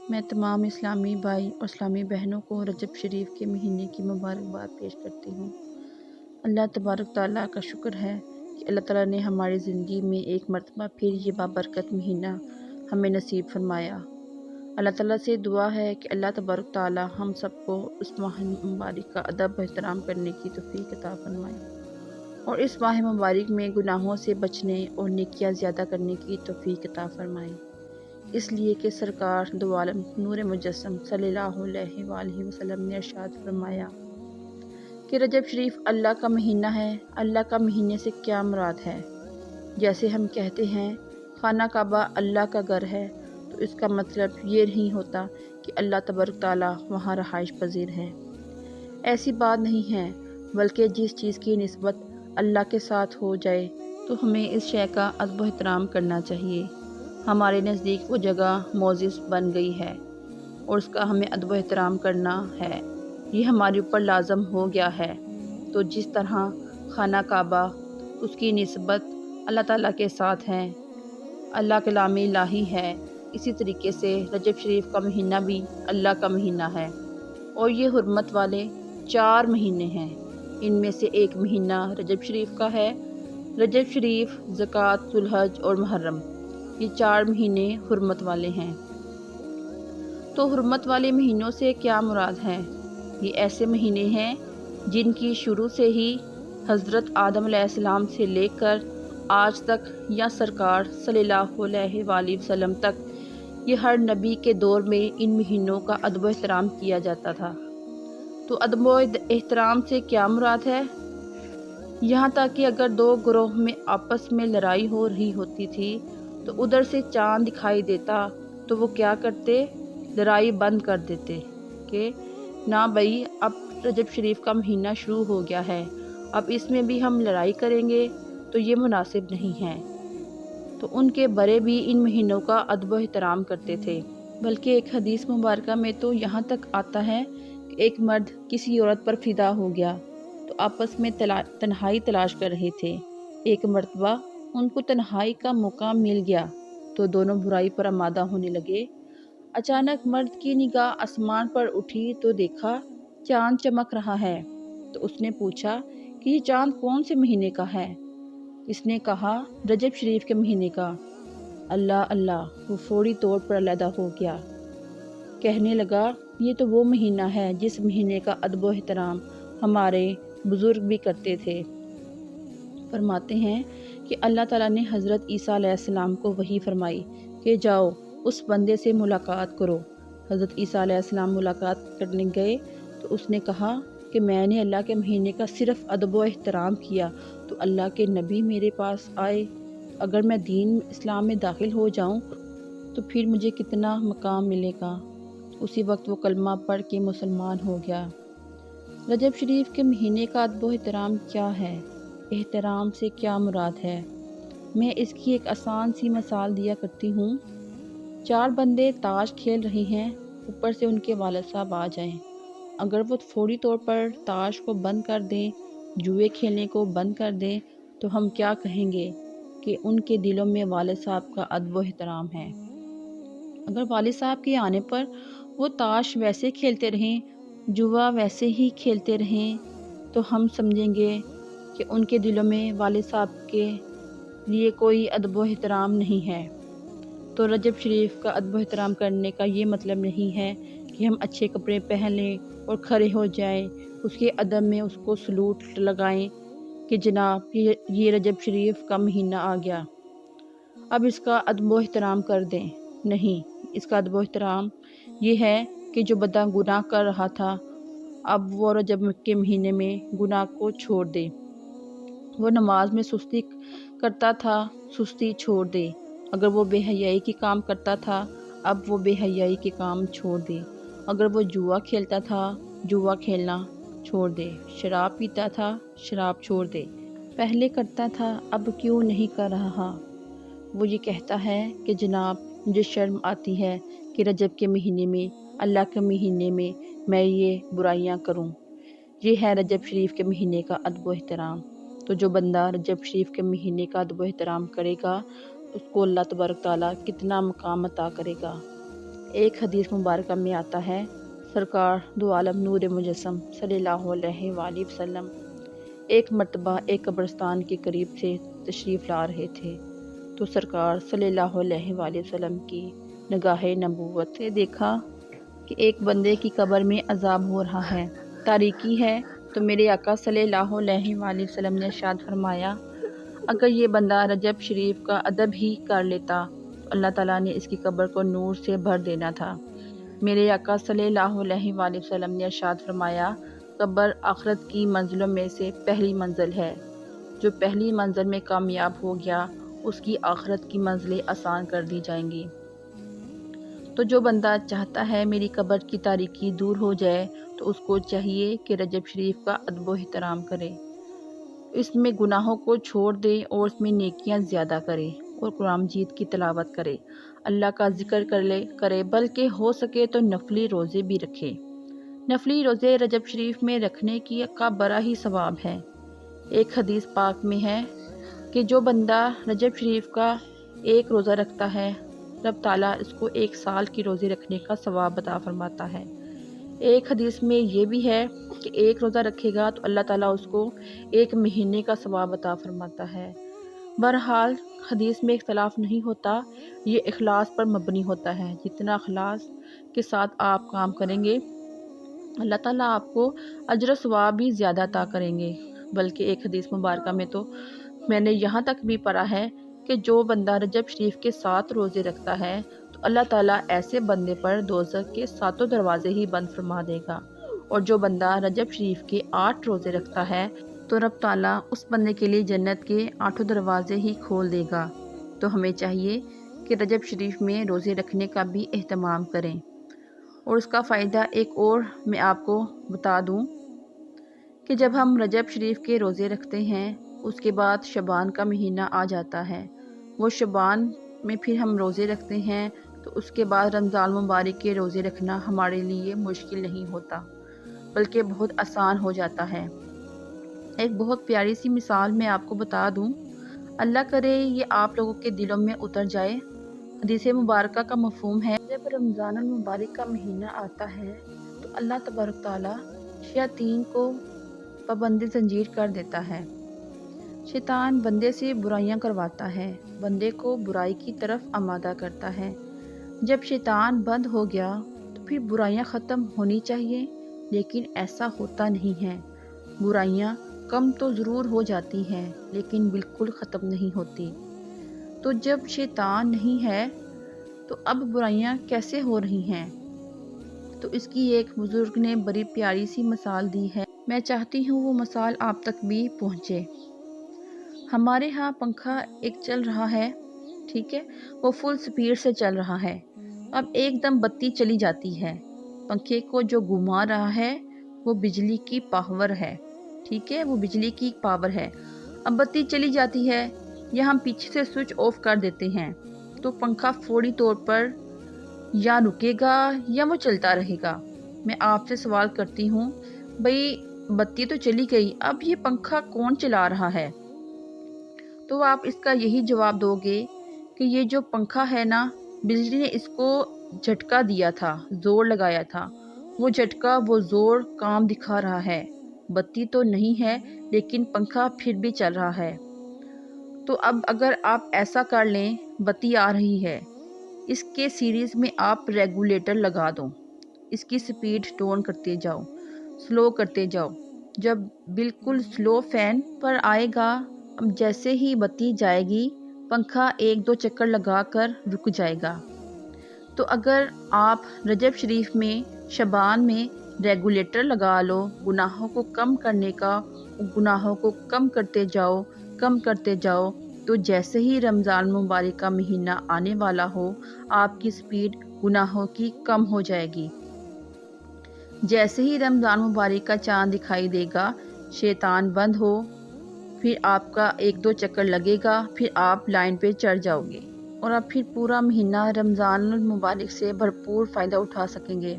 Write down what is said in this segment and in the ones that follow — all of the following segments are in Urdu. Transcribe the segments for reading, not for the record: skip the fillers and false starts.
میں تمام اسلامی بھائی اور اسلامی بہنوں کو رجب شریف کے مہینے کی مبارکباد پیش کرتی ہوں۔ اللہ تبارک تعالیٰ کا شکر ہے کہ اللہ تعالیٰ نے ہماری زندگی میں ایک مرتبہ پھر یہ بابرکت مہینہ ہمیں نصیب فرمایا۔ اللہ تعالیٰ سے دعا ہے کہ اللہ تبارک تعالیٰ ہم سب کو اس ماہ مبارک کا ادب و احترام کرنے کی توفیق عطا فرمائے اور اس ماہ مبارک میں گناہوں سے بچنے اور نیکیاں زیادہ کرنے کی توفیق عطا فرمائے، اس لیے کہ سرکار دو عالم نور مجسم صلی اللہ علیہ وآلہ وسلم نے ارشاد فرمایا کہ رجب شریف اللہ کا مہینہ ہے۔ اللہ کا مہینے سے کیا مراد ہے؟ جیسے ہم کہتے ہیں خانہ کعبہ اللہ کا گھر ہے، تو اس کا مطلب یہ نہیں ہوتا کہ اللہ تبارک تعالیٰ وہاں رہائش پذیر ہے۔ ایسی بات نہیں ہے، بلکہ جس چیز کی نسبت اللہ کے ساتھ ہو جائے تو ہمیں اس شے کا ادب و احترام کرنا چاہیے۔ ہمارے نزدیک وہ جگہ معزز بن گئی ہے اور اس کا ہمیں ادب و احترام کرنا ہے، یہ ہمارے اوپر لازم ہو گیا ہے۔ تو جس طرح خانہ کعبہ اس کی نسبت اللہ تعالیٰ کے ساتھ ہے، اللہ کلام الہی ہے، اسی طریقے سے رجب شریف کا مہینہ بھی اللہ کا مہینہ ہے اور یہ حرمت والے 4 مہینے ہیں۔ ان میں سے ایک مہینہ رجب شریف کا ہے۔ رجب شریف، زکوٰۃ، ذو الحج اور محرم، یہ 4 مہینے حرمت والے ہیں۔ تو حرمت والے مہینوں سے کیا مراد ہے؟ یہ ایسے مہینے ہیں جن کی شروع سے ہی حضرت آدم علیہ السلام سے لے کر آج تک یا سرکار صلی اللہ علیہ وآلہ وسلم تک یہ ہر نبی کے دور میں ان مہینوں کا ادب و احترام کیا جاتا تھا۔ تو ادب و احترام سے کیا مراد ہے؟ یہاں تک کہ اگر 2 گروہ میں آپس میں لڑائی ہو رہی ہوتی تھی تو ادھر سے چاند دکھائی دیتا تو وہ کیا کرتے؟ لڑائی بند کر دیتے کہ نہ بھائی، اب رجب شریف کا مہینہ شروع ہو گیا ہے، اب اس میں بھی ہم لڑائی کریں گے تو یہ مناسب نہیں ہے۔ تو ان کے بڑے بھی ان مہینوں کا ادب و احترام کرتے تھے، بلکہ ایک حدیث مبارکہ میں تو یہاں تک آتا ہے کہ ایک مرد کسی عورت پر فدا ہو گیا تو آپس میں تنہائی تلاش کر رہے تھے۔ ایک مرتبہ ان کو تنہائی کا موقع مل گیا تو دونوں برائی پر آمادہ ہونے لگے۔ اچانک مرد کی نگاہ آسمان پر اٹھی تو دیکھا چاند چمک رہا ہے، تو اس نے پوچھا کہ یہ چاند کون سے مہینے کا ہے؟ اس نے کہا رجب شریف کے مہینے کا۔ اللہ اللہ، وہ فوری طور پر علیحدہ ہو گیا، کہنے لگا یہ تو وہ مہینہ ہے جس مہینے کا ادب و احترام ہمارے بزرگ بھی کرتے تھے۔ فرماتے ہیں کہ اللہ تعالیٰ نے حضرت عیسیٰ علیہ السلام کو وحی فرمائی کہ جاؤ اس بندے سے ملاقات کرو۔ حضرت عیسیٰ علیہ السلام ملاقات کرنے گئے تو اس نے کہا کہ میں نے اللہ کے مہینے کا صرف ادب و احترام کیا تو اللہ کے نبی میرے پاس آئے، اگر میں دین اسلام میں داخل ہو جاؤں تو پھر مجھے کتنا مقام ملے گا۔ اسی وقت وہ کلمہ پڑھ کے مسلمان ہو گیا۔ رجب شریف کے مہینے کا ادب و احترام کیا ہے؟ احترام سے کیا مراد ہے؟ میں اس کی ایک آسان سی مثال دیا کرتی ہوں۔ 4 بندے تاش کھیل رہے ہیں، اوپر سے ان کے والد صاحب آ جائیں، اگر وہ فوری طور پر تاش کو بند کر دیں، جوئے کھیلنے کو بند کر دیں، تو ہم کیا کہیں گے کہ ان کے دلوں میں والد صاحب کا ادب و احترام ہے۔ اگر والد صاحب کے آنے پر وہ تاش ویسے کھیلتے رہیں، جوا ویسے ہی کھیلتے رہیں، تو ہم سمجھیں گے کہ ان کے دلوں میں والد صاحب کے لیے کوئی ادب و احترام نہیں ہے۔ تو رجب شریف کا ادب و احترام کرنے کا یہ مطلب نہیں ہے کہ ہم اچھے کپڑے پہن لیں اور کھڑے ہو جائیں، اس کے ادب میں اس کو سلوٹ لگائیں کہ جناب یہ رجب شریف کا مہینہ آ گیا، اب اس کا ادب و احترام کر دیں۔ نہیں، اس کا ادب و احترام یہ ہے کہ جو بندہ گناہ کر رہا تھا اب وہ رجب کے مہینے میں گناہ کو چھوڑ دے۔ وہ نماز میں سستی کرتا تھا، سستی چھوڑ دے۔ اگر وہ بے حیائی کی کام کرتا تھا اب وہ بے حیائی کے کام چھوڑ دے۔ اگر وہ جوا کھیلتا تھا، جوا کھیلنا چھوڑ دے۔ شراب پیتا تھا، شراب چھوڑ دے۔ پہلے کرتا تھا اب کیوں نہیں کر رہا؟ وہ یہ کہتا ہے کہ جناب مجھے شرم آتی ہے کہ رجب کے مہینے میں، اللہ کے مہینے میں میں یہ برائیاں کروں۔ یہ ہے رجب شریف کے مہینے کا ادب و احترام۔ تو جو بندہ رجب شریف کے مہینے کا ادب و احترام کرے گا اس کو اللہ تبارک تعالیٰ کتنا مقام عطا کرے گا۔ ایک حدیث مبارکہ میں آتا ہے، سرکار دو عالم نور مجسم صلی اللہ علیہ وآلہ وسلم ایک مرتبہ ایک قبرستان کے قریب سے تشریف لا رہے تھے تو سرکار صلی اللہ علیہ وآلہ وسلم کی نگاہ نبوت سے دیکھا کہ ایک بندے کی قبر میں عذاب ہو رہا ہے، تاریکی ہے، تو میرے آقا صلی اللہ علیہ وآلہ وسلم نے ارشاد فرمایا، اگر یہ بندہ رجب شریف کا ادب ہی کر لیتا تو اللہ تعالیٰ نے اس کی قبر کو نور سے بھر دینا تھا۔ میرے آقا صلی اللہ علیہ وآلہ وسلم نے ارشاد فرمایا، قبر آخرت کی منزلوں میں سے پہلی منزل ہے، جو پہلی منزل میں کامیاب ہو گیا اس کی آخرت کی منزلیں آسان کر دی جائیں گی۔ تو جو بندہ چاہتا ہے میری قبر کی تاریکی دور ہو جائے تو اس کو چاہیے کہ رجب شریف کا ادب و احترام کرے، اس میں گناہوں کو چھوڑ دے اور اس میں نیکیاں زیادہ کرے اور قرآن مجید کی تلاوت کرے، اللہ کا ذکر کرے، بلکہ ہو سکے تو نفلی روزے بھی رکھے۔ نفلی روزے رجب شریف میں رکھنے کا بڑا ہی ثواب ہے۔ ایک حدیث پاک میں ہے کہ جو بندہ رجب شریف کا ایک روزہ رکھتا ہے رب تعالیٰ اس کو ایک سال کی روزے رکھنے کا ثواب عطا فرماتا ہے۔ ایک حدیث میں یہ بھی ہے کہ ایک روزہ رکھے گا تو اللہ تعالیٰ اس کو ایک مہینے کا ثواب عطا فرماتا ہے۔ بہرحال حدیث میں اختلاف نہیں ہوتا، یہ اخلاص پر مبنی ہوتا ہے۔ جتنا اخلاص کے ساتھ آپ کام کریں گے اللہ تعالیٰ آپ کو اجر و ثواب بھی زیادہ عطا کریں گے۔ بلکہ ایک حدیث مبارکہ میں تو میں نے یہاں تک بھی پڑھا ہے کہ جو بندہ رجب شریف کے 7 روزے رکھتا ہے تو اللہ تعالیٰ ایسے بندے پر دوزخ کے 7 دروازے ہی بند فرما دے گا، اور جو بندہ رجب شریف کے 8 روزے رکھتا ہے تو رب تعالیٰ اس بندے کے لیے جنت کے 8 دروازے ہی کھول دے گا۔ تو ہمیں چاہیے کہ رجب شریف میں روزے رکھنے کا بھی اہتمام کریں، اور اس کا فائدہ ایک اور میں آپ کو بتا دوں کہ جب ہم رجب شریف کے روزے رکھتے ہیں اس کے بعد شعبان کا مہینہ آ جاتا ہے، وہ شعبان میں پھر ہم روزے رکھتے ہیں تو اس کے بعد رمضان مبارک کے روزے رکھنا ہمارے لیے مشکل نہیں ہوتا بلکہ بہت آسان ہو جاتا ہے۔ ایک بہت پیاری سی مثال میں آپ کو بتا دوں، اللہ کرے یہ آپ لوگوں کے دلوں میں اتر جائے۔ حدیث مبارکہ کا مفہوم ہے، جب رمضان المبارک کا مہینہ آتا ہے تو اللہ تبارک تعالیٰ شیاطین کو پابند زنجیر کر دیتا ہے۔ شیطان بندے سے برائیاں کرواتا ہے، بندے کو برائی کی طرف آمادہ کرتا ہے۔ جب شیطان بند ہو گیا تو پھر برائیاں ختم ہونی چاہیے، لیکن ایسا ہوتا نہیں ہے۔ برائیاں کم تو ضرور ہو جاتی ہیں لیکن بالکل ختم نہیں ہوتی۔ تو جب شیطان نہیں ہے تو اب برائیاں کیسے ہو رہی ہیں؟ تو اس کی ایک بزرگ نے بڑی پیاری سی مثال دی ہے، میں چاہتی ہوں وہ مثال آپ تک بھی پہنچے۔ ہمارے ہاں پنکھا ایک چل رہا ہے، ٹھیک ہے، وہ فل سپیڈ سے چل رہا ہے، اب ایک دم بتی چلی جاتی ہے، پنکھے کو جو گھما رہا ہے وہ بجلی کی پاور ہے، ٹھیک ہے، وہ بجلی کی پاور ہے۔ اب بتی چلی جاتی ہے یا ہم پیچھے سے سوئچ آف کر دیتے ہیں تو پنکھا فوری طور پر یا رکے گا یا وہ چلتا رہے گا۔ میں آپ سے سوال کرتی ہوں، بھئی بتی تو چلی گئی، اب یہ پنکھا کون چلا رہا ہے؟ تو آپ اس کا یہی جواب دو گے کہ یہ جو پنکھا ہے نا، بجلی نے اس کو جھٹکا دیا تھا، زور لگایا تھا، وہ جھٹکا وہ زور کام دکھا رہا ہے۔ بتی تو نہیں ہے لیکن پنکھا پھر بھی چل رہا ہے۔ تو اب اگر آپ ایسا کر لیں، بتی آ رہی ہے، اس کے سیریز میں آپ ریگولیٹر لگا دو، اس کی سپیڈ ٹون کرتے جاؤ، سلو کرتے جاؤ، جب بالکل سلو فین پر آئے گا، اب جیسے ہی بتی جائے گی پنکھا 1-2 چکر لگا کر رک جائے گا۔ تو اگر آپ رجب شریف میں شعبان میں ریگولیٹر لگا لو گناہوں کو کم کرنے کا، گناہوں کو کم کرتے جاؤ، کم کرتے جاؤ، تو جیسے ہی رمضان مبارک کا مہینہ آنے والا ہو آپ کی سپیڈ گناہوں کی کم ہو جائے گی۔ جیسے ہی رمضان مبارک کا چاند دکھائی دے گا، شیطان بند ہو، پھر آپ کا 1-2 چکر لگے گا، پھر آپ لائن پہ چڑھ جاؤ گے اور آپ پھر پورا مہینہ رمضان المبارک سے بھرپور فائدہ اٹھا سکیں گے۔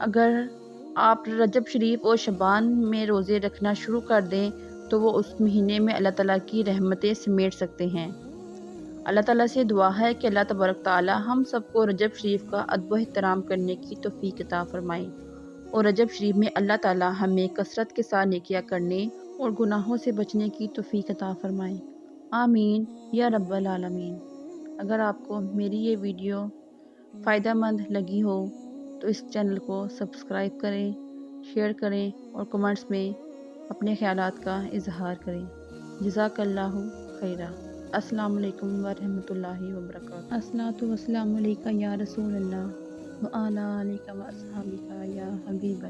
اگر آپ رجب شریف اور شعبان میں روزے رکھنا شروع کر دیں تو وہ اس مہینے میں اللہ تعالیٰ کی رحمتیں سمیٹ سکتے ہیں۔ اللہ تعالیٰ سے دعا ہے کہ اللہ تبارک تعالیٰ ہم سب کو رجب شریف کا ادب و احترام کرنے کی توفیق عطا فرمائے، اور رجب شریف میں اللہ تعالیٰ ہمیں کثرت کے ساتھ نیکیاں کرنے اور گناہوں سے بچنے کی توفیق عطا فرمائے، آمین یا رب العالمین۔ اگر آپ کو میری یہ ویڈیو فائدہ مند لگی ہو تو اس چینل کو سبسکرائب کریں، شیئر کریں اور کمنٹس میں اپنے خیالات کا اظہار کریں۔ جزاک اللہ خیرہ۔ السلام علیکم ورحمۃ اللہ وبرکاتہ۔ الصلاۃ والسلام علیکہ یا رسول اللہ وعلی آلک و اصحابک یا حبیب اللہ۔